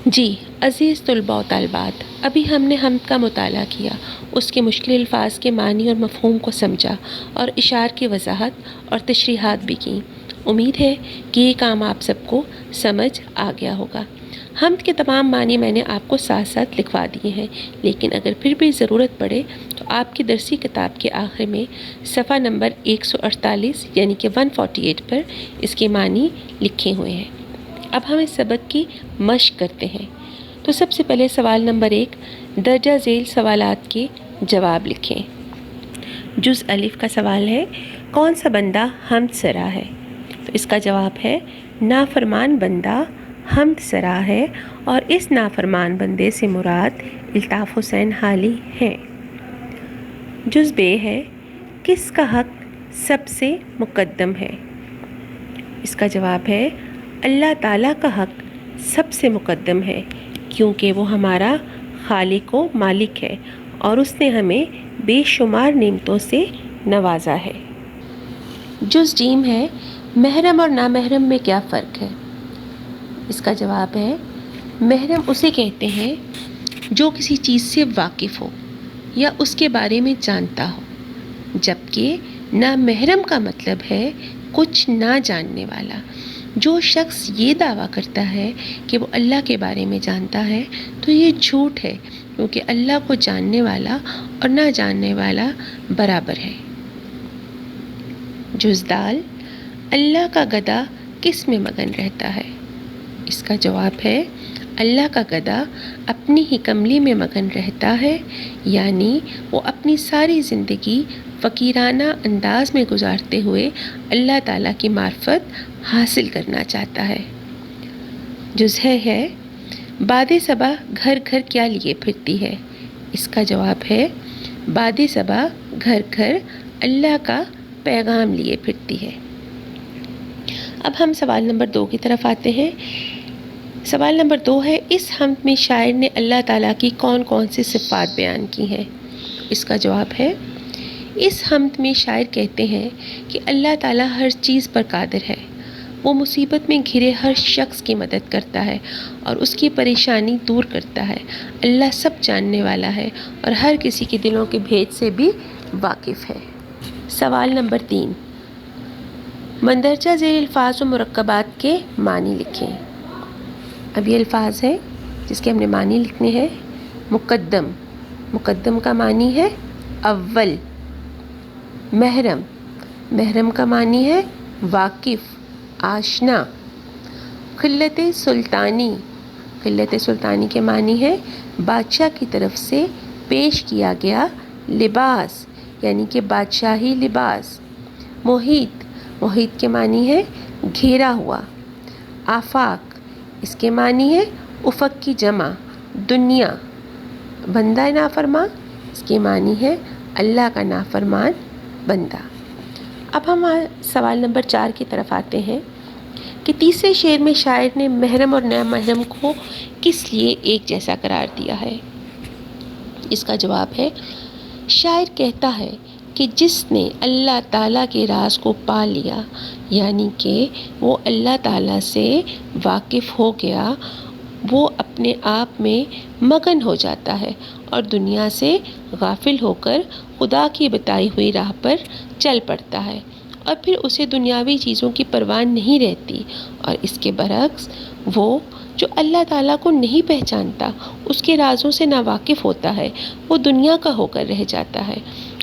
جی عزیز طلباء و طالبات، ابھی ہم نے حمد کا مطالعہ کیا، اس کے مشکل الفاظ کے معنی اور مفہوم کو سمجھا اور اشعار کی وضاحت اور تشریحات بھی کیں۔ امید ہے کہ یہ کام آپ سب کو سمجھ آ گیا ہوگا۔ حمد کے تمام معنی میں نے آپ کو ساتھ ساتھ لکھوا دیے ہیں، لیکن اگر پھر بھی ضرورت پڑے تو آپ کی درسی کتاب کے آخر میں صفحہ نمبر 148 یعنی کہ 148 پر اس کے معنی لکھے ہوئے ہیں۔ اب ہم اس سبق کی مشق کرتے ہیں۔ تو سب سے پہلے سوال نمبر 1، درجہ ذیل سوالات کے جواب لکھیں۔ جز الف کا سوال ہے، کون سا بندہ حمد سرا ہے؟ تو اس کا جواب ہے، نافرمان بندہ حمد سرا ہے، اور اس نافرمان بندے سے مراد الطاف حسین حالی ہیں۔ جز بے ہے، کس کا حق سب سے مقدم ہے؟ اس کا جواب ہے، اللہ تعالیٰ کا حق سب سے مقدم ہے، کیونکہ وہ ہمارا خالق و مالک ہے اور اس نے ہمیں بے شمار نعمتوں سے نوازا ہے۔ جز جیم ہے، محرم اور نامحرم میں کیا فرق ہے؟ اس کا جواب ہے، محرم اسے کہتے ہیں جو کسی چیز سے واقف ہو یا اس کے بارے میں جانتا ہو، جبکہ نامحرم کا مطلب ہے کچھ نہ جاننے والا۔ جو شخص یہ دعویٰ کرتا ہے کہ وہ اللہ کے بارے میں جانتا ہے تو یہ جھوٹ ہے، کیونکہ اللہ کو جاننے والا اور نہ جاننے والا برابر ہے۔ جز دال، اللہ کا گدھا کس میں مگن رہتا ہے؟ اس کا جواب ہے، اللہ کا گدھا اپنی ہی کملی میں مگن رہتا ہے، یعنی وہ اپنی ساری زندگی فقیرانہ انداز میں گزارتے ہوئے اللہ تعالیٰ کی معرفت حاصل کرنا چاہتا ہے۔ جز ہے، باد صبا گھر گھر کیا لیے پھرتی ہے؟ اس کا جواب ہے، باد صبا گھر گھر اللہ کا پیغام لیے پھرتی ہے۔ اب ہم سوال نمبر 2 کی طرف آتے ہیں۔ سوال نمبر 2 ہے، اس حمد میں شاعر نے اللہ تعالیٰ کی کون کون سی صفات بیان کی ہیں؟ اس کا جواب ہے، اس حمد میں شاعر کہتے ہیں کہ اللہ تعالیٰ ہر چیز پر قادر ہے، وہ مصیبت میں گھرے ہر شخص کی مدد کرتا ہے اور اس کی پریشانی دور کرتا ہے۔ اللہ سب جاننے والا ہے اور ہر کسی کے دلوں کے بھید سے بھی واقف ہے۔ سوال نمبر 3، مندرجہ ذیل الفاظ و مرکبات کے معنی لکھیں۔ اب یہ الفاظ ہیں جس کے ہم نے معنی لکھنے ہیں۔ مقدم، مقدم کا معنی ہے اول۔ محرم، محرم کا معنی ہے واقف، آشنا۔ خلت سلطانی، خلت سلطانی کے معنی ہے بادشاہ کی طرف سے پیش کیا گیا لباس، یعنی کہ بادشاہی لباس۔ محیط، محیط کے معنی ہے گھیرا ہوا۔ آفاق، اس کے معنی ہے افق کی جمع، دنیا۔ بندہ نافرمان، اس کے معنی ہے اللہ کا نافرمان بندہ۔ اب ہم سوال نمبر 4 کی طرف آتے ہیں کہ تیسرے شعر میں شاعر نے محرم اور نامحرم کو کس لیے ایک جیسا قرار دیا ہے؟ اس کا جواب ہے، شاعر کہتا ہے کہ جس نے اللہ تعالیٰ کے راز کو پا لیا، یعنی کہ وہ اللہ تعالیٰ سے واقف ہو گیا، وہ اپنے آپ میں مگن ہو جاتا ہے اور دنیا سے غافل ہو کر خدا کی بتائی ہوئی راہ پر چل پڑتا ہے، اور پھر اسے دنیاوی چیزوں کی پرواہ نہیں رہتی۔ اور اس کے برعکس وہ جو اللہ تعالیٰ کو نہیں پہچانتا، اس کے رازوں سے ناواقف ہوتا ہے، وہ دنیا کا ہو کر رہ جاتا ہے،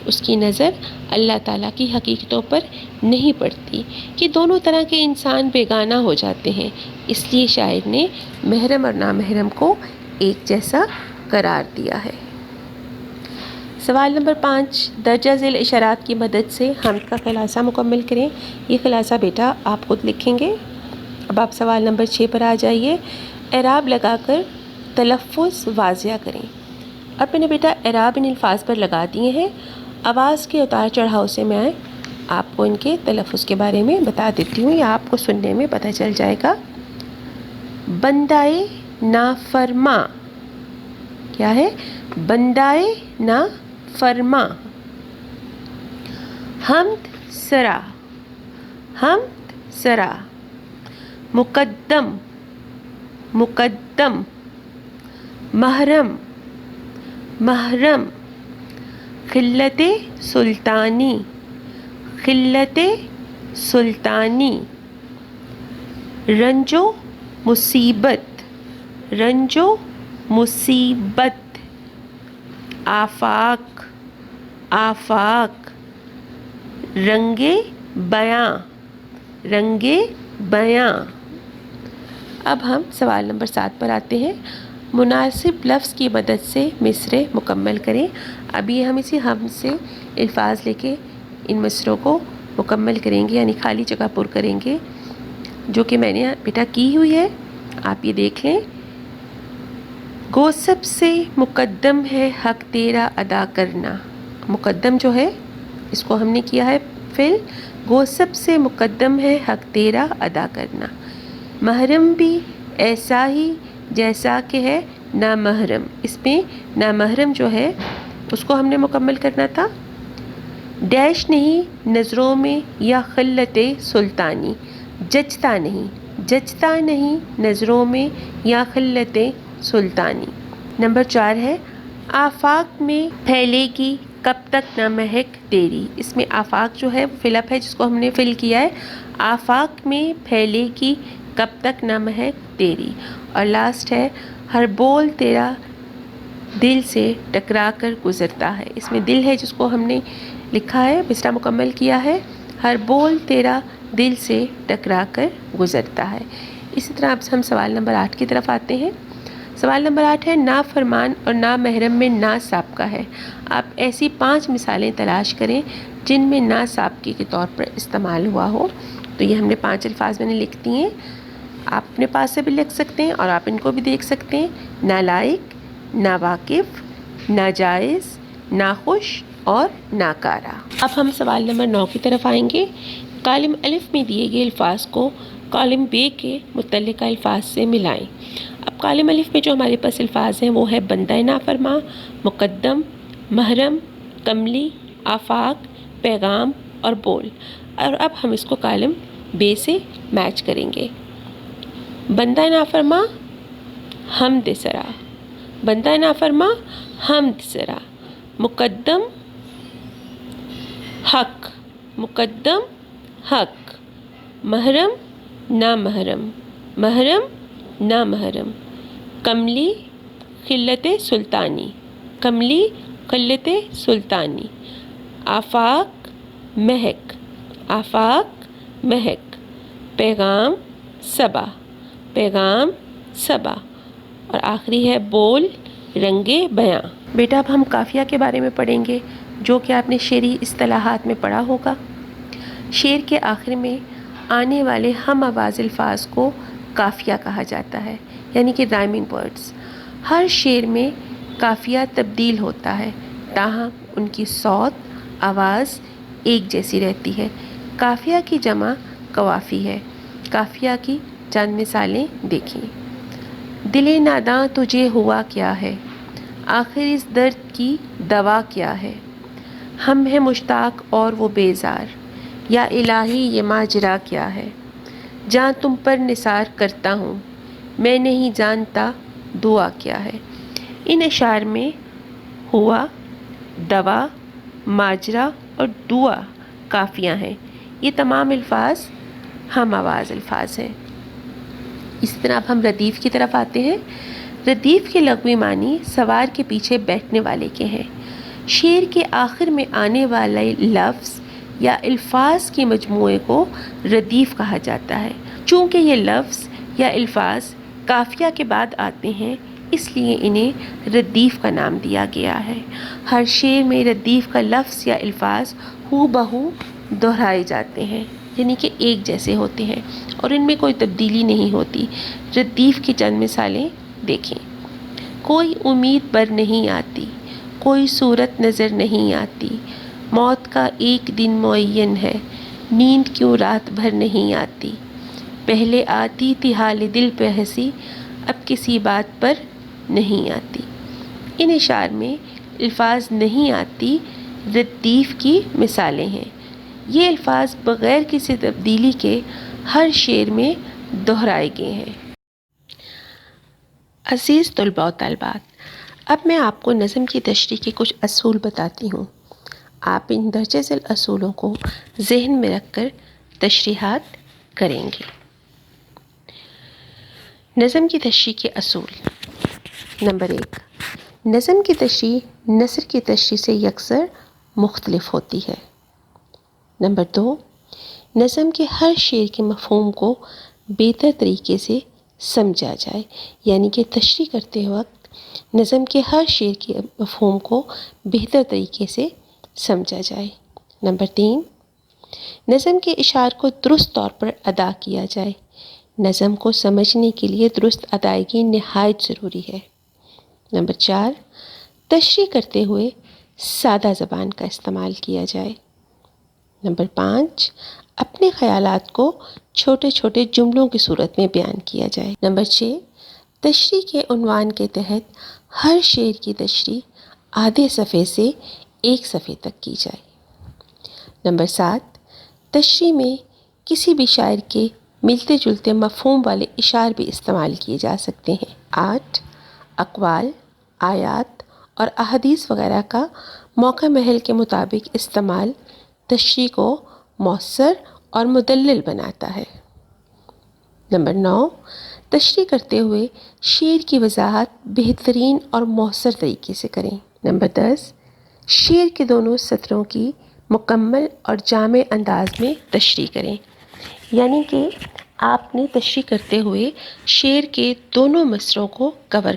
اس کی نظر اللہ تعالیٰ کی حقیقتوں پر نہیں پڑتی۔ یہ دونوں طرح کے انسان بیگانہ ہو جاتے ہیں، اس لیے شاعر نے محرم اور نامحرم کو ایک جیسا قرار دیا ہے۔ سوال نمبر 5، درجہ ذیل اشارات کی مدد سے حمد کا خلاصہ مکمل کریں۔ یہ خلاصہ بیٹا آپ خود لکھیں گے۔ اب آپ سوال نمبر 6 پر آ جائیے۔ اعراب لگا کر تلفظ واضح کریں۔ اب میں نے بیٹا اعراب ان الفاظ پر لگا دیے ہیں، آواز کے اتار چڑھاؤ سے میں آپ کو ان کے تلفظ کے بارے میں بتا دیتی ہوں، یا آپ کو سننے میں پتہ چل جائے گا۔ بندائے نافرما، کیا ہے؟ بندائے نافرما۔ حمد سرا، حمد سرا۔ مقدم، مقدم، محرم محرم، خلت سلطانی خلت سلطانی، رنج و مصیبت رنج و مصیبت، آفاق آفاق، رنگ بیاں رنگ بیاں۔ اب ہم سوال نمبر 7 پر آتے ہیں۔ مناسب لفظ کی مدد سے مصرع مکمل کریں۔ ابھی ہم ہم سے الفاظ لے کے ان مصرعوں کو مکمل کریں گے، یعنی خالی جگہ پر کریں گے، جو کہ میں نے بیٹا کی ہوئی ہے، آپ یہ دیکھ لیں۔ گو سب سے مقدم ہے حق تیرا ادا کرنا، مقدم جو ہے اس کو ہم نے کیا ہے فعل، گو سب سے مقدم ہے حق تیرا ادا کرنا۔ محرم بھی ایسا ہی جیسا کہ ہے نامحرم، اس میں نامحرم جو ہے اس کو ہم نے مکمل کرنا تھا۔ ڈیش نہیں نظروں میں یا خلت سلطانی، جچتا نہیں نظروں میں یا خلت سلطانی۔ نمبر 4 ہے آفاق میں پھیلے گی کب تک نہ مہک تیری، اس میں آفاق جو ہے فل اپ ہے جس کو ہم نے فل کیا ہے، آفاق میں پھیلے گی کب تک نہ مہک تیری۔ اور لاسٹ ہے ہر بول تیرا دل سے ٹکرا کر گزرتا ہے، اس میں دل ہے جس کو ہم نے لکھا ہے، مصرع مکمل کیا ہے، ہر بول تیرا دل سے ٹکرا کر گزرتا ہے۔ اسی طرح اب ہم سوال نمبر 8 کی طرف آتے ہیں۔ سوال نمبر 8 ہے نافرمان اور نامحرم میں نا سابقہ ہے۔ آپ ایسی 5 مثالیں تلاش کریں جن میں نا سابقے کے طور پر استعمال ہوا ہو۔ تو یہ ہم نے 5 الفاظ میں نے لکھ دیے ہیں، آپ اپنے پاس سے بھی لکھ سکتے ہیں اور آپ ان کو بھی دیکھ سکتے ہیں۔ نالائق، ناواقف، ناجائز، ناخوش اور ناکارہ۔ اب ہم سوال نمبر 9 کی طرف آئیں گے۔ کالم الف میں دیے گئے الفاظ کو کالم بے کے متعلقہ الفاظ سے ملائیں۔ اب کالم الف میں جو ہمارے پاس الفاظ ہیں وہ ہے بندہ نافرما، مقدم، محرم، کملی، آفاق، پیغام اور بول۔ اور اب ہم اس کو کالم بے سے میچ کریں گے۔ بندہ نافرما حمد سرا، بندہ نافرما حمد سرا، مقدم حق، مقدم حق، محرم نامحرم، محرم نامحرم، کملی خلت سلطانی، کملی خلت سلطانی، آفاق مہک، آفاق مہک، پیغام صبا، پیغام صبا، اور آخری ہے بول رنگ بیاں۔ بیٹا اب ہم قافیہ کے بارے میں پڑھیں گے جو کہ آپ نے شعری اصطلاحات میں پڑھا ہوگا۔ شعر کے آخر میں آنے والے ہم آواز الفاظ کو قافیہ کہا جاتا ہے، یعنی کہ رائمنگ ورڈز۔ ہر شعر میں قافیہ تبدیل ہوتا ہے تاہم ان کی صوت آواز ایک جیسی رہتی ہے۔ قافیہ کی جمع قوافی ہے۔ قافیہ کی چند مثالیں دیکھیں۔ دل ناداں تجھے ہوا کیا ہے، آخر اس درد کی دوا کیا ہے، ہم ہیں مشتاق اور وہ بیزار، یا الہی یہ ماجرا کیا ہے، جہاں تم پر نثار کرتا ہوں میں نہیں جانتا دعا کیا ہے۔ ان اشعار میں ہوا، دوا، ماجرا اور دعا قافیہ ہیں۔ یہ تمام الفاظ ہم آواز الفاظ ہیں۔ اسی طرح اب ہم ردیف کی طرف آتے ہیں۔ ردیف کے لغوی معنی سوار کے پیچھے بیٹھنے والے کے ہیں۔ شعر کے آخر میں آنے والے لفظ یا الفاظ کے مجموعے کو ردیف کہا جاتا ہے۔ چونکہ یہ لفظ یا الفاظ قافیہ کے بعد آتے ہیں اس لیے انہیں ردیف کا نام دیا گیا ہے۔ ہر شعر میں ردیف کا لفظ یا الفاظ ہو بہو دہرائے جاتے ہیں، یعنی کہ ایک جیسے ہوتے ہیں اور ان میں کوئی تبدیلی نہیں ہوتی۔ ردیف کی چند مثالیں دیکھیں۔ کوئی امید بر نہیں آتی، کوئی صورت نظر نہیں آتی، موت کا ایک دن معین ہے، نیند کیوں رات بھر نہیں آتی، پہلے آتی تھی حال دل پہ ہنسی، اب کسی بات پر نہیں آتی۔ ان اشعار میں الفاظ نہیں آتی ردیف کی مثالیں ہیں۔ یہ الفاظ بغیر کسی تبدیلی کے ہر شعر میں دہرائے گئے ہیں۔ عزیز طلباء و طالبات، اب میں آپ کو نظم کی تشریح کے کچھ اصول بتاتی ہوں۔ آپ ان درجہ ذیل اصولوں کو ذہن میں رکھ کر تشریحات کریں گے۔ نظم کی تشریح کے اصول۔ نمبر 1، نظم کی تشریح نثر کی تشریح سے یکسر مختلف ہوتی ہے۔ نمبر 2، نظم کے ہر شعر کے مفہوم کو بہتر طریقے سے سمجھا جائے، یعنی کہ تشریح کرتے وقت نظم کے ہر شعر کے مفہوم کو بہتر طریقے سے سمجھا جائے۔ نمبر 3، نظم کے اشعار کو درست طور پر ادا کیا جائے۔ نظم کو سمجھنے کے لیے درست ادائیگی نہایت ضروری ہے۔ نمبر 4، تشریح کرتے ہوئے سادہ زبان کا استعمال کیا جائے۔ نمبر 5، اپنے خیالات کو چھوٹے چھوٹے جملوں کی صورت میں بیان کیا جائے۔ نمبر 6، تشریح کے عنوان کے تحت ہر شعر کی تشریح آدھے صفحے سے 1 صفحے تک کی جائے۔ نمبر 7، تشریح میں کسی بھی شاعر کے ملتے جلتے مفہوم والے اشعار بھی استعمال کیے جا سکتے ہیں۔ 8، اقوال، آیات اور احادیث وغیرہ کا موقع محل کے مطابق استعمال تشریح کو مؤثر اور مدلل بناتا ہے۔ نمبر 9، تشریح کرتے ہوئے شعر کی وضاحت بہترین اور مؤثر طریقے سے کریں۔ نمبر 10، شعر کے دونوں سطروں کی مکمل اور جامع انداز میں تشریح کریں، یعنی کہ آپ نے تشریح کرتے ہوئے شعر کے دونوں مصرعوں کو کور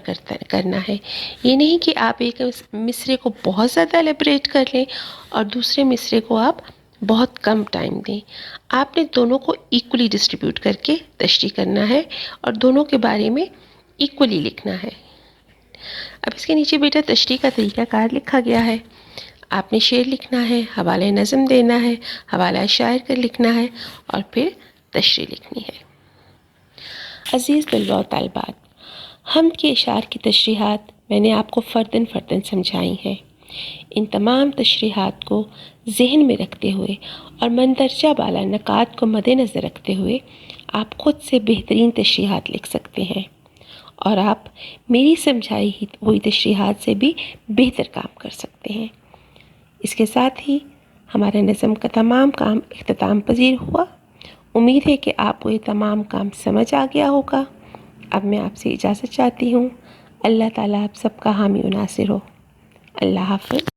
کرنا ہے۔ یہ نہیں کہ آپ ایک مصرعے کو بہت زیادہ ایلیبریٹ کر لیں اور دوسرے مصرعے کو آپ بہت کم ٹائم دیں۔ آپ نے دونوں کو ایکولی ڈسٹریبیوٹ کر کے تشریح کرنا ہے اور دونوں کے بارے میں ایکولی لکھنا ہے۔ اب اس کے نیچے بیٹا تشریح کا طریقہ کار لکھا گیا ہے۔ آپ نے شعر لکھنا ہے، حوالہ نظم دینا ہے، حوالہ شاعر کا لکھنا ہے اور پھر تشریح لکھنی ہے۔ عزیز طلباء و طالبات، حمد کے اشعار کی تشریحات میں نے آپ کو فرداً سمجھائی ہیں۔ ان تمام تشریحات کو ذہن میں رکھتے ہوئے اور مندرجہ بالا نکات کو مد نظر رکھتے ہوئے آپ خود سے بہترین تشریحات لکھ سکتے ہیں اور آپ میری سمجھائی ہوئی تشریحات سے بھی بہتر کام کر سکتے ہیں۔ اس کے ساتھ ہی ہمارا نظم کا تمام کام اختتام پذیر ہوا۔ امید ہے کہ آپ کو یہ تمام کام سمجھ آ گیا ہوگا۔ اب میں آپ سے اجازت چاہتی ہوں۔ اللہ تعالیٰ آپ سب کا حامی و ناصر ہو۔ اللہ حافظ۔